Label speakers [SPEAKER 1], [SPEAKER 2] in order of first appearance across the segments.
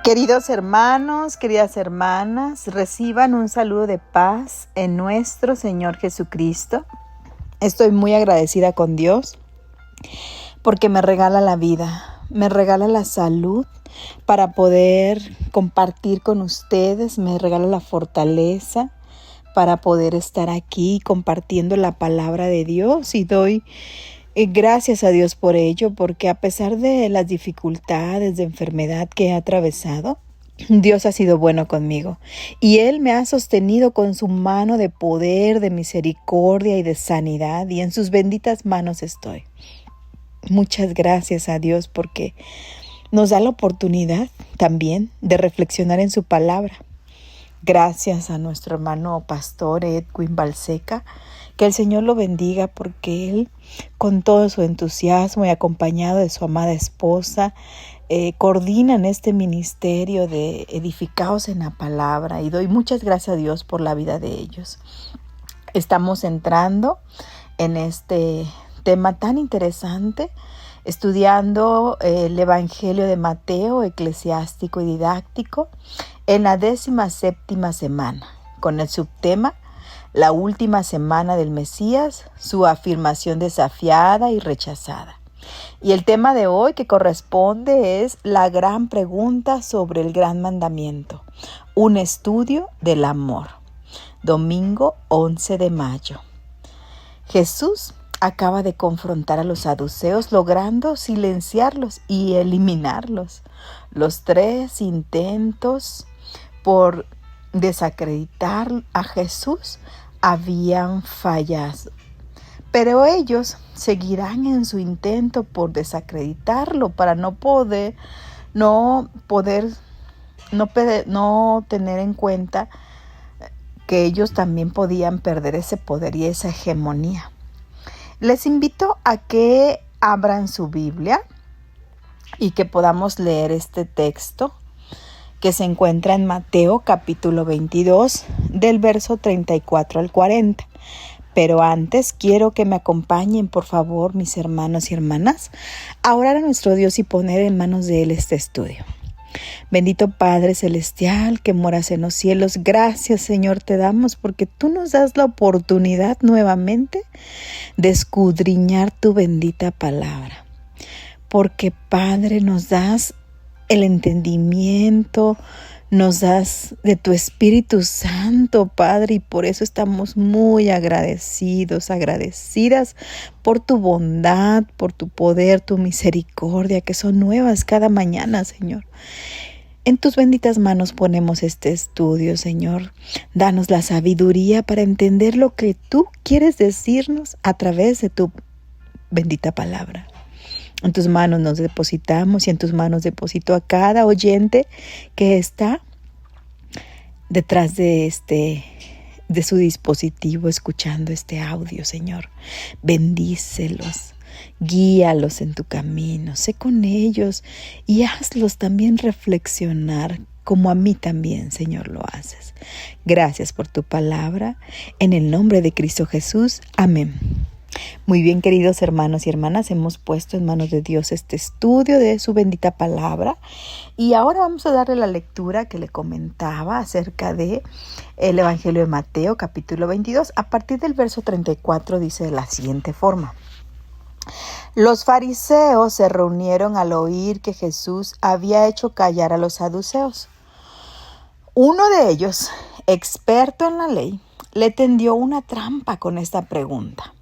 [SPEAKER 1] Queridos hermanos, queridas hermanas, reciban un saludo de paz en nuestro Señor Jesucristo. Estoy muy agradecida con Dios porque me regala la vida, me regala la salud para poder compartir con ustedes, me regala la fortaleza para poder estar aquí compartiendo la palabra de Dios y doy gracias a Dios por ello, porque a pesar de las dificultades de enfermedad que he atravesado, Dios ha sido bueno conmigo y Él me ha sostenido con su mano de poder, de misericordia y de sanidad, y en sus benditas manos estoy. Muchas gracias a Dios porque nos da la oportunidad también de reflexionar en su palabra. Gracias a nuestro hermano pastor Edwin Balseca, que el Señor lo bendiga porque Él, con todo su entusiasmo y acompañado de su amada esposa, coordinan este ministerio de Edificados en la Palabra, y doy muchas gracias a Dios por la vida de ellos. Estamos entrando en este tema tan interesante, estudiando el Evangelio de Mateo, eclesiástico y didáctico, en la 17ª semana, con el subtema la última semana del Mesías, su afirmación desafiada y rechazada. Y el tema de hoy que corresponde es la gran pregunta sobre el gran mandamiento, un estudio del amor. Domingo 11 de mayo. Jesús acaba de confrontar a los saduceos, logrando silenciarlos y eliminarlos. Los 3 intentos por desacreditar a Jesús habían fallado, pero ellos seguirán en su intento por desacreditarlo para no tener en cuenta que ellos también podían perder ese poder y esa hegemonía. Les invito a que abran su Biblia y que podamos leer este texto que se encuentra en Mateo capítulo 22, del verso 34 al 40. Pero antes quiero que me acompañen, por favor, mis hermanos y hermanas, a orar a nuestro Dios y poner en manos de Él este estudio. Bendito Padre Celestial que moras en los cielos, gracias Señor te damos porque tú nos das la oportunidad nuevamente de escudriñar tu bendita palabra. Porque Padre nos das el entendimiento, nos das de tu Espíritu Santo, Padre, y por eso estamos muy agradecidas por tu bondad, por tu poder, tu misericordia, que son nuevas cada mañana, Señor. En tus benditas manos ponemos este estudio, Señor. Danos la sabiduría para entender lo que tú quieres decirnos a través de tu bendita palabra. En tus manos nos depositamos y en tus manos deposito a cada oyente que está detrás de su dispositivo escuchando este audio, Señor. Bendícelos, guíalos en tu camino, sé con ellos y hazlos también reflexionar como a mí también, Señor, lo haces. Gracias por tu palabra, en el nombre de Cristo Jesús. Amén. Muy bien, queridos hermanos y hermanas, hemos puesto en manos de Dios este estudio de su bendita palabra y ahora vamos a darle la lectura que le comentaba acerca de el Evangelio de Mateo capítulo 22. A partir del verso 34 dice de la siguiente forma: Los fariseos se reunieron al oír que Jesús había hecho callar a los saduceos. Uno de ellos, experto en la ley, le tendió una trampa con esta pregunta: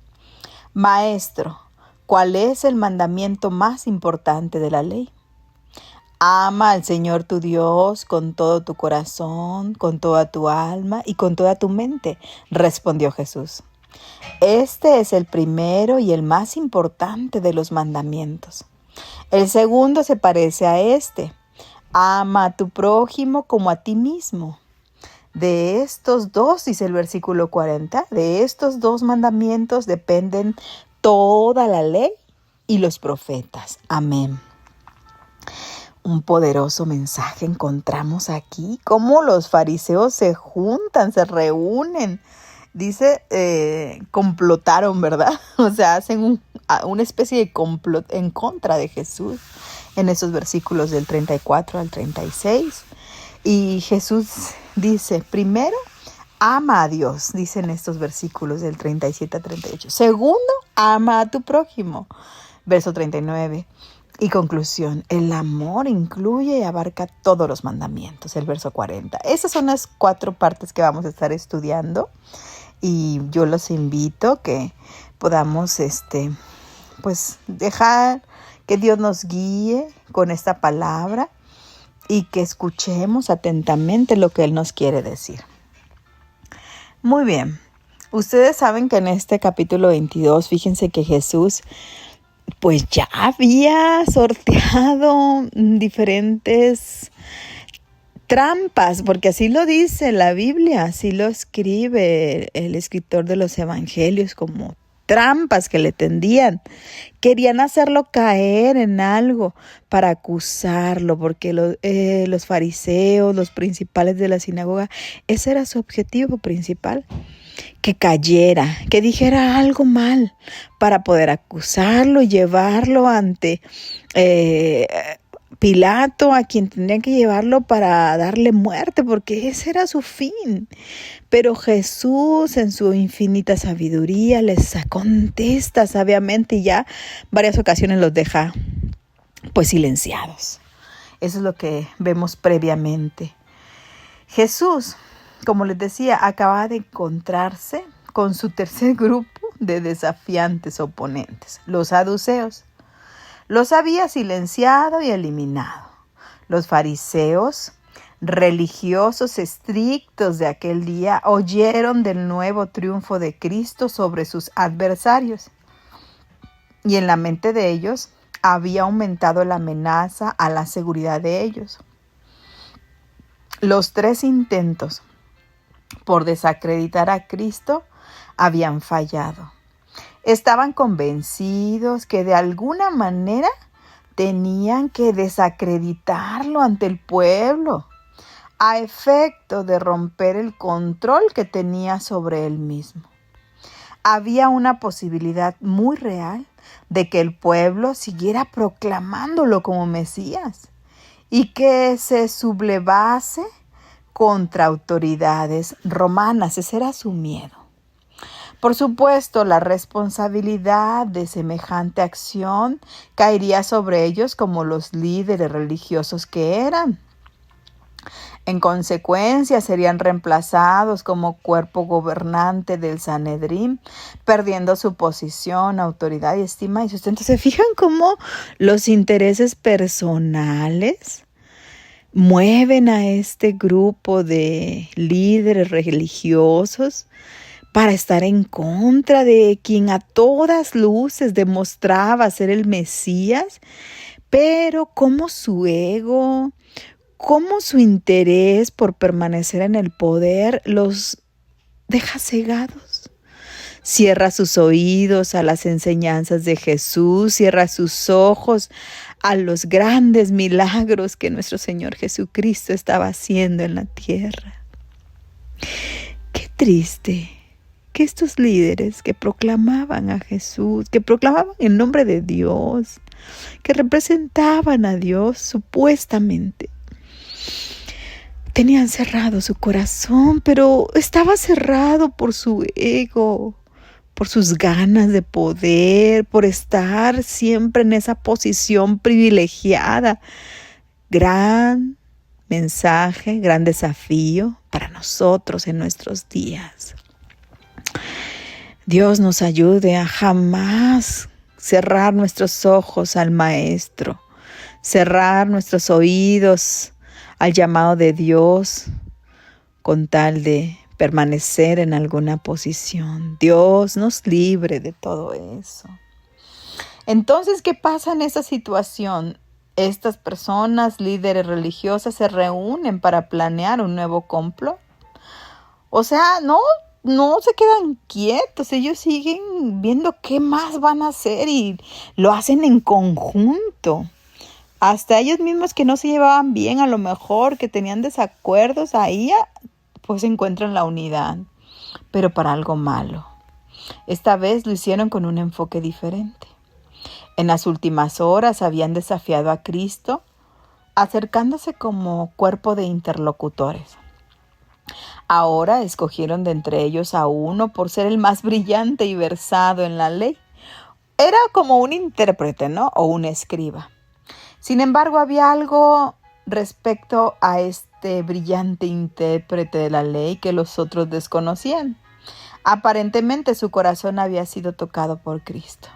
[SPEAKER 1] Maestro, ¿cuál es el mandamiento más importante de la ley? Ama al Señor tu Dios con todo tu corazón, con toda tu alma y con toda tu mente, respondió Jesús. Este es el primero y el más importante de los mandamientos. El segundo se parece a este: ama a tu prójimo como a ti mismo. De estos dos, dice el versículo 40, de estos 2 mandamientos dependen toda la ley y los profetas. Amén. Un poderoso mensaje encontramos aquí, cómo los fariseos se juntan, se reúnen. Dice, complotaron, ¿verdad? O sea, hacen una especie de complot en contra de Jesús. en esos versículos del 34 al 36. Y Jesús dice, primero, ama a Dios, dicen estos versículos del 37 al 38. Segundo, ama a tu prójimo, verso 39. Y conclusión, el amor incluye y abarca todos los mandamientos, el verso 40. Esas son las 4 partes que vamos a estar estudiando y yo los invito que podamos pues dejar que Dios nos guíe con esta palabra y que escuchemos atentamente lo que Él nos quiere decir. Muy bien, ustedes saben que en este capítulo 22, fíjense que Jesús pues ya había sorteado diferentes trampas, porque así lo dice la Biblia, así lo escribe el escritor de los evangelios, como trampas que le tendían. Querían hacerlo caer en algo para acusarlo, porque los fariseos, los principales de la sinagoga, ese era su objetivo principal. Que cayera, que dijera algo mal para poder acusarlo y llevarlo ante Pilato, a quien tendrían que llevarlo para darle muerte, porque ese era su fin. Pero Jesús, en su infinita sabiduría, les contesta sabiamente y ya varias ocasiones los deja pues silenciados. Eso es lo que vemos previamente. Jesús, como les decía, acaba de encontrarse con su tercer grupo de desafiantes oponentes, los saduceos. Los había silenciado y eliminado. Los fariseos, religiosos estrictos de aquel día, oyeron del nuevo triunfo de Cristo sobre sus adversarios. Y en la mente de ellos había aumentado la amenaza a la seguridad de ellos. Los 3 intentos por desacreditar a Cristo habían fallado. Estaban convencidos que de alguna manera tenían que desacreditarlo ante el pueblo, a efecto de romper el control que tenía sobre él mismo. Había una posibilidad muy real de que el pueblo siguiera proclamándolo como Mesías y que se sublevase contra autoridades romanas. Ese era su miedo. Por supuesto, la responsabilidad de semejante acción caería sobre ellos como los líderes religiosos que eran. En consecuencia, serían reemplazados como cuerpo gobernante del Sanedrín, perdiendo su posición, autoridad y estima y sustento. ¿Se fijan cómo los intereses personales mueven a este grupo de líderes religiosos para estar en contra de quien a todas luces demostraba ser el Mesías? Pero como su ego, como su interés por permanecer en el poder los deja cegados. Cierra sus oídos a las enseñanzas de Jesús, cierra sus ojos a los grandes milagros que nuestro Señor Jesucristo estaba haciendo en la tierra. Qué triste que estos líderes que proclamaban a Jesús, que proclamaban el nombre de Dios, que representaban a Dios supuestamente, tenían cerrado su corazón, pero estaba cerrado por su ego, por sus ganas de poder, por estar siempre en esa posición privilegiada. Gran mensaje, gran desafío para nosotros en nuestros días. Dios nos ayude a jamás cerrar nuestros ojos al Maestro, cerrar nuestros oídos al llamado de Dios con tal de permanecer en alguna posición. Dios nos libre de todo eso. Entonces, ¿qué pasa en esa situación? Estas personas, líderes religiosas, se reúnen para planear un nuevo complot. O sea, no se quedan quietos, ellos siguen viendo qué más van a hacer y lo hacen en conjunto. Hasta ellos mismos que no se llevaban bien, a lo mejor que tenían desacuerdos, ahí pues encuentran la unidad, pero para algo malo. Esta vez lo hicieron con un enfoque diferente. En las últimas horas habían desafiado a Cristo, acercándose como cuerpo de interlocutores. Ahora escogieron de entre ellos a uno por ser el más brillante y versado en la ley. Era como un intérprete, ¿no? O un escriba. Sin embargo, había algo respecto a este brillante intérprete de la ley que los otros desconocían. Aparentemente su corazón había sido tocado por Cristo.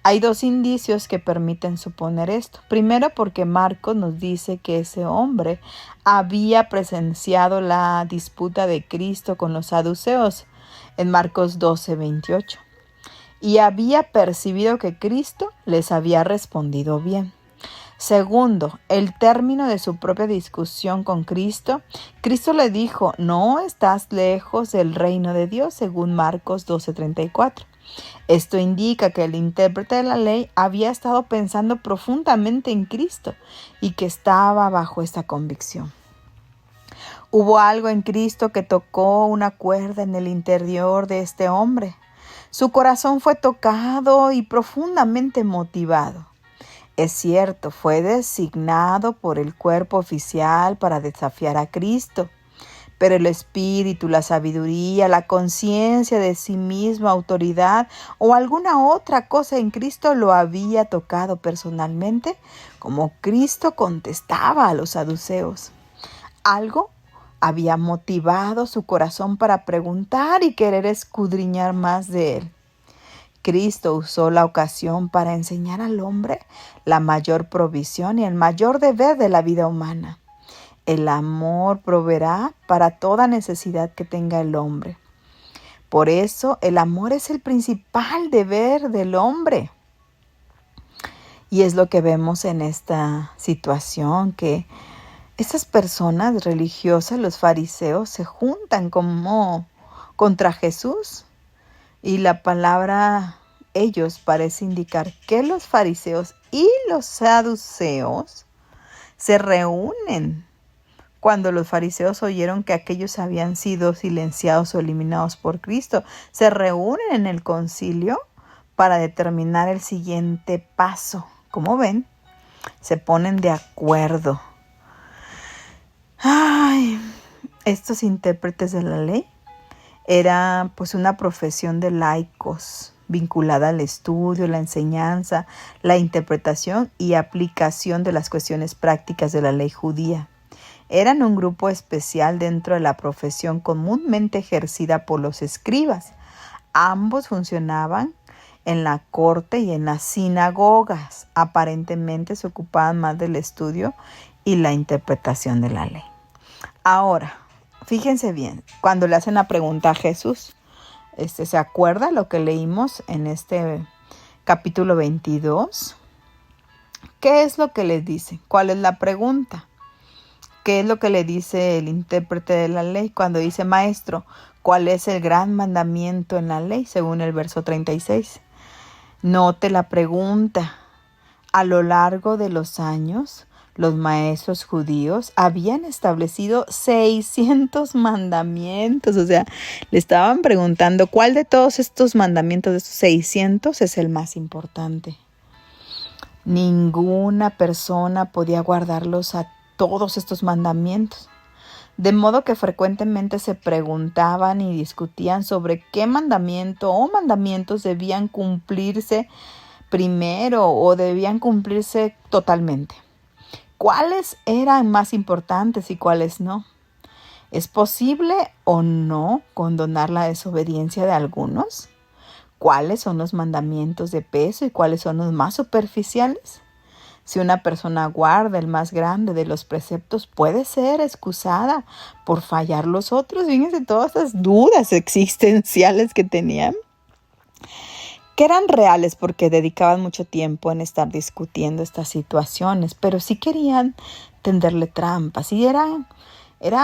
[SPEAKER 1] Hay dos indicios que permiten suponer esto. Primero, porque Marcos nos dice que ese hombre había presenciado la disputa de Cristo con los saduceos en Marcos 12:28 y había percibido que Cristo les había respondido bien. Segundo, el término de su propia discusión con Cristo. Cristo le dijo, no estás lejos del reino de Dios, según Marcos 12:34. Esto indica que el intérprete de la ley había estado pensando profundamente en Cristo y que estaba bajo esta convicción. Hubo algo en Cristo que tocó una cuerda en el interior de este hombre. Su corazón fue tocado y profundamente motivado. Es cierto, fue designado por el cuerpo oficial para desafiar a Cristo, pero el espíritu, la sabiduría, la conciencia de sí mismo, autoridad o alguna otra cosa en Cristo lo había tocado personalmente, como Cristo contestaba a los saduceos. Algo había motivado su corazón para preguntar y querer escudriñar más de él. Cristo usó la ocasión para enseñar al hombre la mayor provisión y el mayor deber de la vida humana. El amor proveerá para toda necesidad que tenga el hombre. Por eso el amor es el principal deber del hombre. Y es lo que vemos en esta situación, que estas personas religiosas, los fariseos, se juntan como contra Jesús. Y la palabra ellos parece indicar que los fariseos y los saduceos se reúnen. Cuando los fariseos oyeron que aquellos habían sido silenciados o eliminados por Cristo, se reúnen en el concilio para determinar el siguiente paso. Como ven, se ponen de acuerdo. Estos intérpretes de la ley era pues una profesión de laicos vinculada al estudio, la enseñanza, la interpretación y aplicación de las cuestiones prácticas de la ley judía. Eran un grupo especial dentro de la profesión comúnmente ejercida por los escribas. Ambos funcionaban en la corte y en las sinagogas. Aparentemente se ocupaban más del estudio y la interpretación de la ley. Ahora, fíjense bien, cuando le hacen la pregunta a Jesús, ¿se acuerda lo que leímos en este capítulo 22? ¿Qué es lo que les dice? ¿Cuál es la pregunta? ¿Qué es lo que le dice el intérprete de la ley cuando dice, maestro, cuál es el gran mandamiento en la ley? Según el verso 36. Note la pregunta. A lo largo de los años, los maestros judíos habían establecido 600 mandamientos. O sea, le estaban preguntando cuál de todos estos mandamientos, de estos 600, es el más importante. Ninguna persona podía guardarlos a todos estos mandamientos. De modo que frecuentemente se preguntaban y discutían sobre qué mandamiento o mandamientos debían cumplirse primero o debían cumplirse totalmente. ¿Cuáles eran más importantes y cuáles no? ¿Es posible o no condonar la desobediencia de algunos? ¿Cuáles son los mandamientos de peso y cuáles son los más superficiales? Si una persona guarda el más grande de los preceptos, puede ser excusada por fallar los otros. Fíjense todas esas dudas existenciales que tenían, que eran reales porque dedicaban mucho tiempo en estar discutiendo estas situaciones, pero sí querían tenderle trampas y era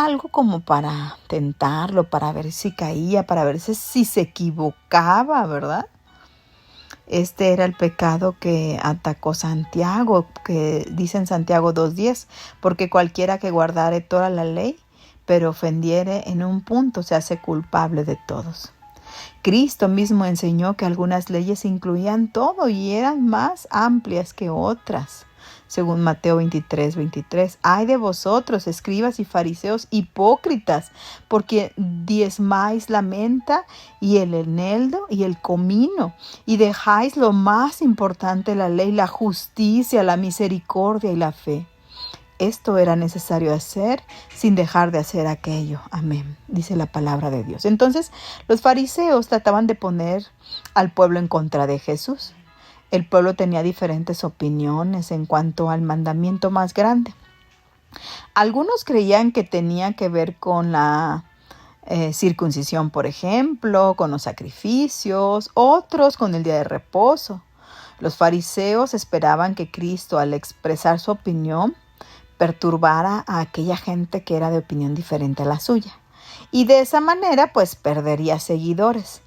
[SPEAKER 1] algo como para tentarlo, para ver si caía, para ver si se equivocaba, ¿verdad? Este era el pecado que atacó Santiago, que dice en Santiago 2:10, porque cualquiera que guardare toda la ley, pero ofendiere en un punto, se hace culpable de todos. Cristo mismo enseñó que algunas leyes incluían todo y eran más amplias que otras. Según Mateo 23:23, ¡ay de vosotros, escribas y fariseos hipócritas, porque diezmáis la menta y el eneldo y el comino, y dejáis lo más importante de la ley, la justicia, la misericordia y la fe! Esto era necesario hacer sin dejar de hacer aquello. Amén, dice la palabra de Dios. Entonces, los fariseos trataban de poner al pueblo en contra de Jesús. El pueblo tenía diferentes opiniones en cuanto al mandamiento más grande. Algunos creían que tenía que ver con la circuncisión, por ejemplo, con los sacrificios, otros con el día de reposo. Los fariseos esperaban que Cristo, al expresar su opinión, perturbara a aquella gente que era de opinión diferente a la suya. Y de esa manera, pues, perdería seguidores.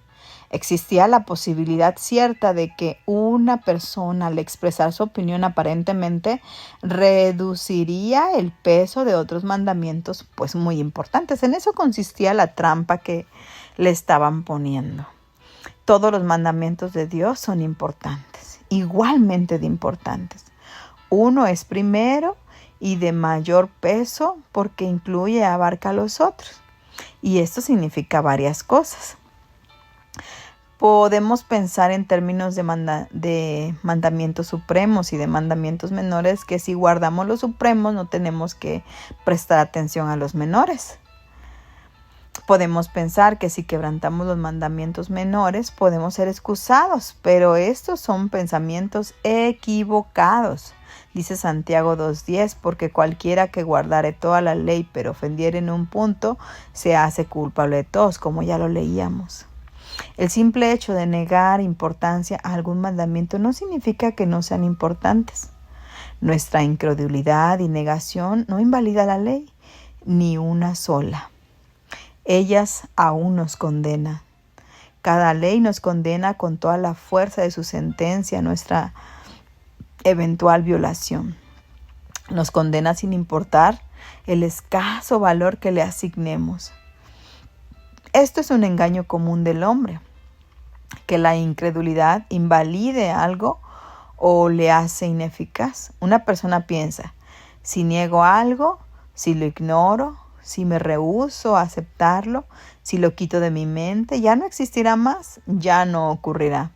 [SPEAKER 1] Existía la posibilidad cierta de que una persona, al expresar su opinión, aparentemente reduciría el peso de otros mandamientos, pues, muy importantes. En eso consistía la trampa que le estaban poniendo. Todos los mandamientos de Dios son importantes, igualmente de importantes. Uno es primero y de mayor peso porque incluye y abarca a los otros. Y esto significa varias cosas. Podemos pensar en términos de mandamientos supremos y de mandamientos menores, que si guardamos los supremos no tenemos que prestar atención a los menores. Podemos pensar que si quebrantamos los mandamientos menores podemos ser excusados, pero estos son pensamientos equivocados. Dice Santiago 2:10, porque cualquiera que guardare toda la ley pero ofendiere en un punto, se hace culpable de todos, como ya lo leíamos. El simple hecho de negar importancia a algún mandamiento no significa que no sean importantes. Nuestra incredulidad y negación no invalida la ley, ni una sola. Ellas aún nos condenan. Cada ley nos condena con toda la fuerza de su sentencia, nuestra eventual violación. Nos condena sin importar el escaso valor que le asignemos. Esto es un engaño común del hombre, que la incredulidad invalide algo o le hace ineficaz. Una persona piensa, si niego algo, si lo ignoro, si me rehúso a aceptarlo, si lo quito de mi mente, ya no existirá más, ya no ocurrirá.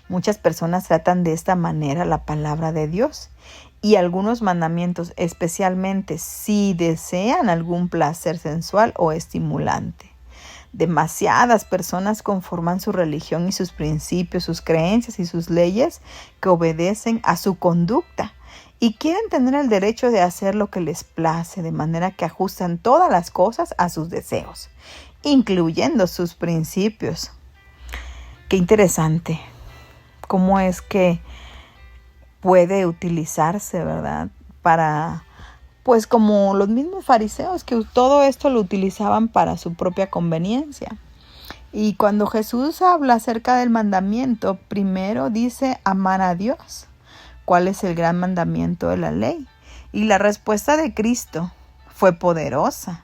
[SPEAKER 1] Muchas personas tratan de esta manera la palabra de Dios y algunos mandamientos, especialmente si desean algún placer sensual o estimulante. Demasiadas personas conforman su religión y sus principios, sus creencias y sus leyes que obedecen a su conducta y quieren tener el derecho de hacer lo que les place, de manera que ajustan todas las cosas a sus deseos, incluyendo sus principios. Qué interesante cómo es que puede utilizarse, ¿verdad? Para, pues como los mismos fariseos, que todo esto lo utilizaban para su propia conveniencia. Y cuando Jesús habla acerca del mandamiento, primero dice amar a Dios. ¿Cuál es el gran mandamiento de la ley? Y la respuesta de Cristo fue poderosa.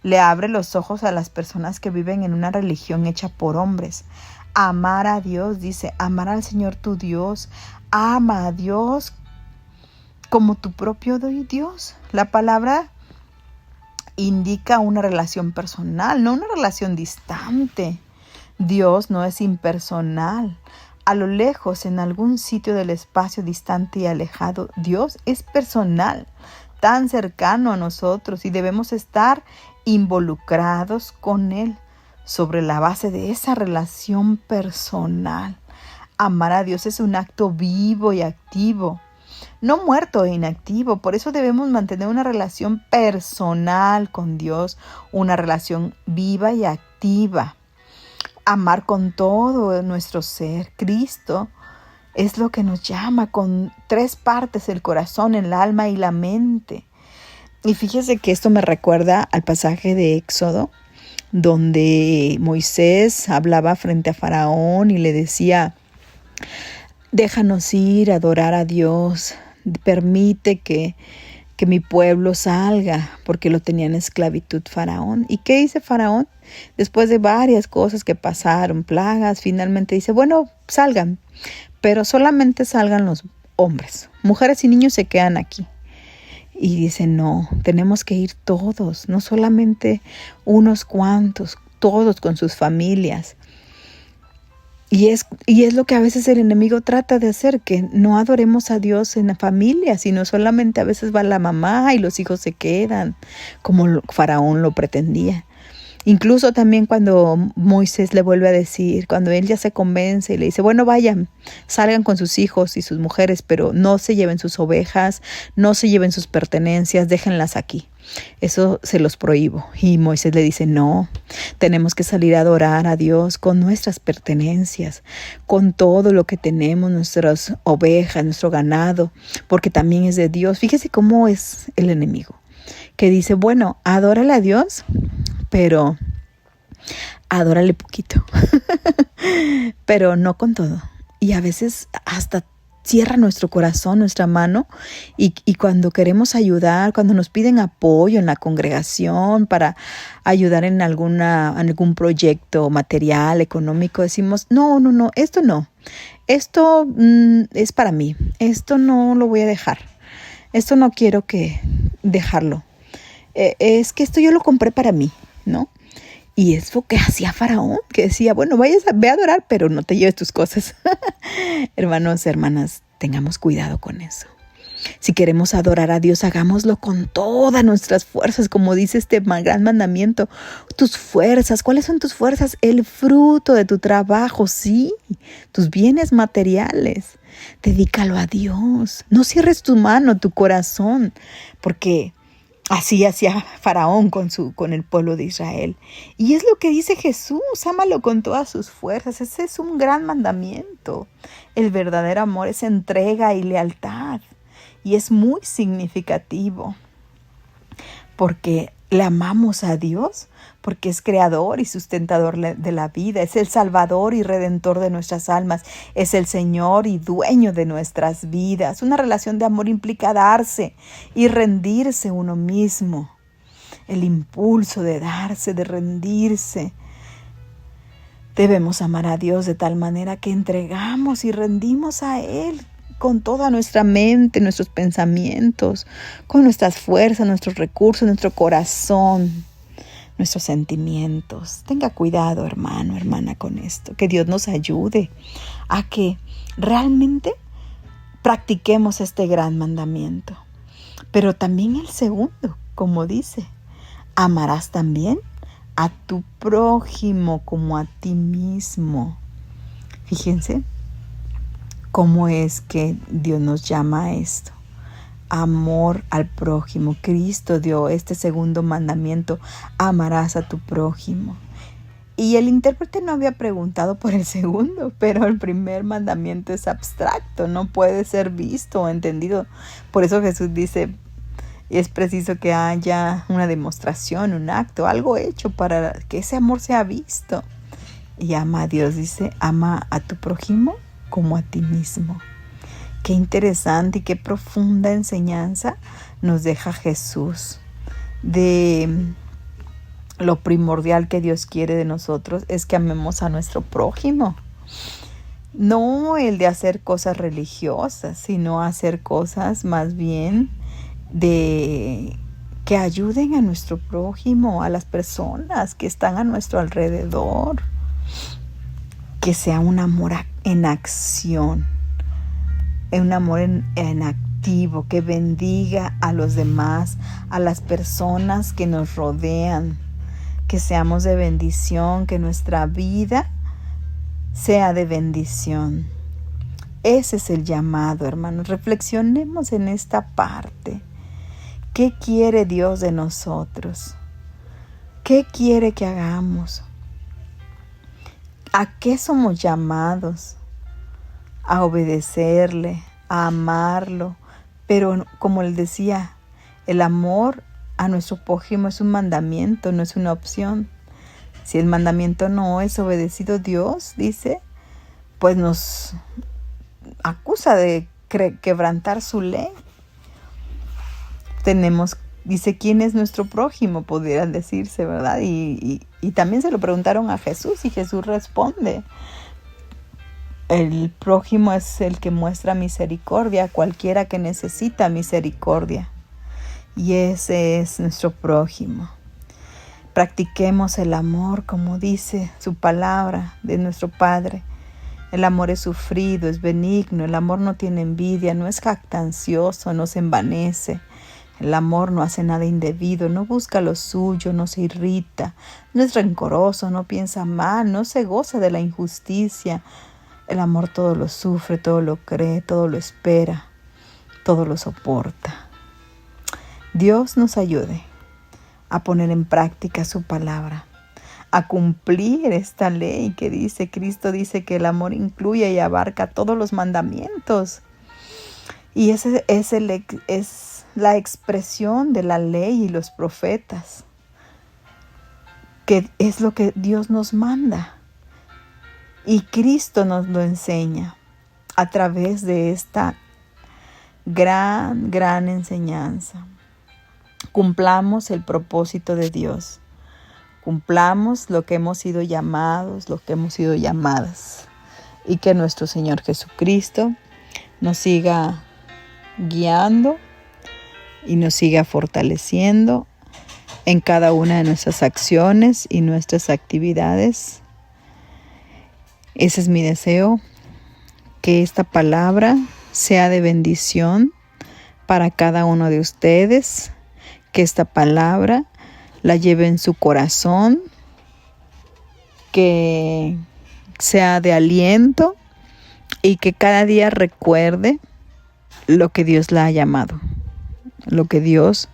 [SPEAKER 1] Le abre los ojos a las personas que viven en una religión hecha por hombres. Amar a Dios, dice, amar al Señor tu Dios. Ama a Dios como tu propio Dios. La palabra indica una relación personal, no una relación distante. Dios no es impersonal. A lo lejos, en algún sitio del espacio distante y alejado, Dios es personal, tan cercano a nosotros y debemos estar involucrados con Él sobre la base de esa relación personal. Amar a Dios es un acto vivo y activo, no muerto e inactivo. Por eso debemos mantener una relación personal con Dios, una relación viva y activa. Amar con todo nuestro ser. Cristo es lo que nos llama con 3 partes, el corazón, el alma y la mente. Y fíjese que esto me recuerda al pasaje de Éxodo, donde Moisés hablaba frente a Faraón y le decía, déjanos ir a adorar a Dios, permite que que mi pueblo salga, porque lo tenía en esclavitud Faraón. ¿Y qué dice Faraón? Después de varias cosas que pasaron, plagas, finalmente dice, bueno, salgan, pero solamente salgan los hombres. Mujeres y niños se quedan aquí. Y dice, no, tenemos que ir todos, no solamente unos cuantos, todos con sus familias. Y es lo que a veces el enemigo trata de hacer, que no adoremos a Dios en la familia, sino solamente a veces va la mamá y los hijos se quedan, como Faraón lo pretendía. Incluso también cuando Moisés le vuelve a decir, cuando él ya se convence y le dice, bueno, vayan, salgan con sus hijos y sus mujeres, pero no se lleven sus ovejas, no se lleven sus pertenencias, déjenlas aquí. Eso se los prohíbo. Y Moisés le dice, no, tenemos que salir a adorar a Dios con nuestras pertenencias, con todo lo que tenemos, nuestras ovejas, nuestro ganado, porque también es de Dios. Fíjese cómo es el enemigo, que dice, bueno, adórale a Dios, pero adórale poquito, pero no con todo. Y a veces hasta cierra nuestro corazón, nuestra mano, y cuando queremos ayudar, cuando nos piden apoyo en la congregación para ayudar en algún proyecto material, económico, decimos, no, esto es para mí, esto no lo voy a dejar, esto no quiero dejarlo, es que esto yo lo compré para mí, ¿no? Y es lo que hacía Faraón, que decía, bueno, ve a adorar, pero no te lleves tus cosas. Hermanos, hermanas, tengamos cuidado con eso. Si queremos adorar a Dios, hagámoslo con todas nuestras fuerzas, como dice este gran mandamiento. Tus fuerzas, ¿cuáles son tus fuerzas? El fruto de tu trabajo, sí, tus bienes materiales. Dedícalo a Dios. No cierres tu mano, tu corazón, porque así hacía Faraón con el pueblo de Israel. Y es lo que dice Jesús, ámalo con todas sus fuerzas. Ese es un gran mandamiento. El verdadero amor es entrega y lealtad. Y es muy significativo porque le amamos a Dios, porque es creador y sustentador de la vida, es el salvador y redentor de nuestras almas, es el Señor y dueño de nuestras vidas. Una relación de amor implica darse y rendirse uno mismo, el impulso de darse, de rendirse. Debemos amar a Dios de tal manera que entregamos y rendimos a Él con toda nuestra mente, nuestros pensamientos, con nuestras fuerzas, nuestros recursos, nuestro corazón, nuestros sentimientos. Tenga cuidado, hermano, hermana, con esto. Que Dios nos ayude a que realmente practiquemos este gran mandamiento. Pero también el segundo, como dice, amarás también a tu prójimo como a ti mismo. Fíjense cómo es que Dios nos llama a esto. Amor al prójimo. Cristo dio este segundo mandamiento, amarás a tu prójimo. Y el intérprete no había preguntado por el segundo, pero el primer mandamiento es abstracto, no puede ser visto o entendido. Por eso Jesús dice, es preciso que haya una demostración, un acto, algo hecho para que ese amor sea visto. Y ama a Dios, dice, ama a tu prójimo como a ti mismo. Qué interesante y qué profunda enseñanza nos deja Jesús de lo primordial que Dios quiere de nosotros es que amemos a nuestro prójimo. No el de hacer cosas religiosas, sino hacer cosas más bien de que ayuden a nuestro prójimo, a las personas que están a nuestro alrededor. Que sea un amor en acción, un amor en activo, que bendiga a los demás, a las personas que nos rodean, que seamos de bendición, que nuestra vida sea de bendición. Ese es el llamado, hermanos. Reflexionemos en esta parte. ¿Qué quiere Dios de nosotros? ¿Qué quiere que hagamos? ¿A qué somos llamados? A obedecerle, a amarlo. Pero como él decía, el amor a nuestro prójimo es un mandamiento, no es una opción. Si el mandamiento no es obedecido, Dios dice, pues nos acusa de quebrantar su ley. dice, ¿quién es nuestro prójimo? Pudieran decirse, ¿verdad? Y también se lo preguntaron a Jesús y Jesús responde. El prójimo es el que muestra misericordia, cualquiera que necesita misericordia. Y ese es nuestro prójimo. Practiquemos el amor, como dice su palabra de nuestro Padre. El amor es sufrido, es benigno, el amor no tiene envidia, no es jactancioso, no se envanece. El amor no hace nada indebido, no busca lo suyo, no se irrita, no es rencoroso, no piensa mal, no se goza de la injusticia. El amor todo lo sufre, todo lo cree, todo lo espera, todo lo soporta. Dios nos ayude a poner en práctica su palabra, a cumplir esta ley que dice, Cristo dice que el amor incluye y abarca todos los mandamientos. Y ese es la expresión de la ley y los profetas, que es lo que Dios nos manda. Y Cristo nos lo enseña a través de esta gran enseñanza. Cumplamos el propósito de Dios. Cumplamos lo que hemos sido llamados, lo que hemos sido llamadas. Y que nuestro Señor Jesucristo nos siga guiando y nos siga fortaleciendo en cada una de nuestras acciones y nuestras actividades. Ese es mi deseo, que esta palabra sea de bendición para cada uno de ustedes, que esta palabra la lleve en su corazón, que sea de aliento y que cada día recuerde lo que Dios la ha llamado, lo que Dios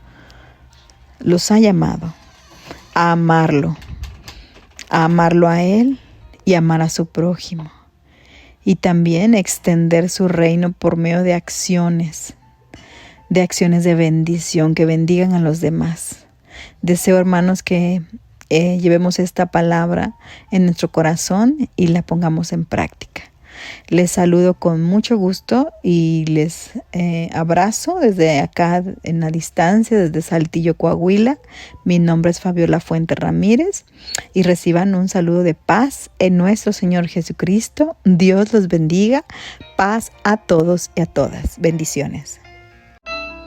[SPEAKER 1] los ha llamado, a amarlo a Él y amar a su prójimo. Y también extender su reino por medio de acciones de bendición, que bendigan a los demás. Deseo, hermanos, que llevemos esta palabra en nuestro corazón y la pongamos en práctica. Les saludo con mucho gusto y les abrazo desde acá en la distancia, desde Saltillo, Coahuila. Mi nombre es Fabiola Fuente Ramírez y reciban un saludo de paz en nuestro Señor Jesucristo. Dios los bendiga. Paz a todos y a todas. Bendiciones.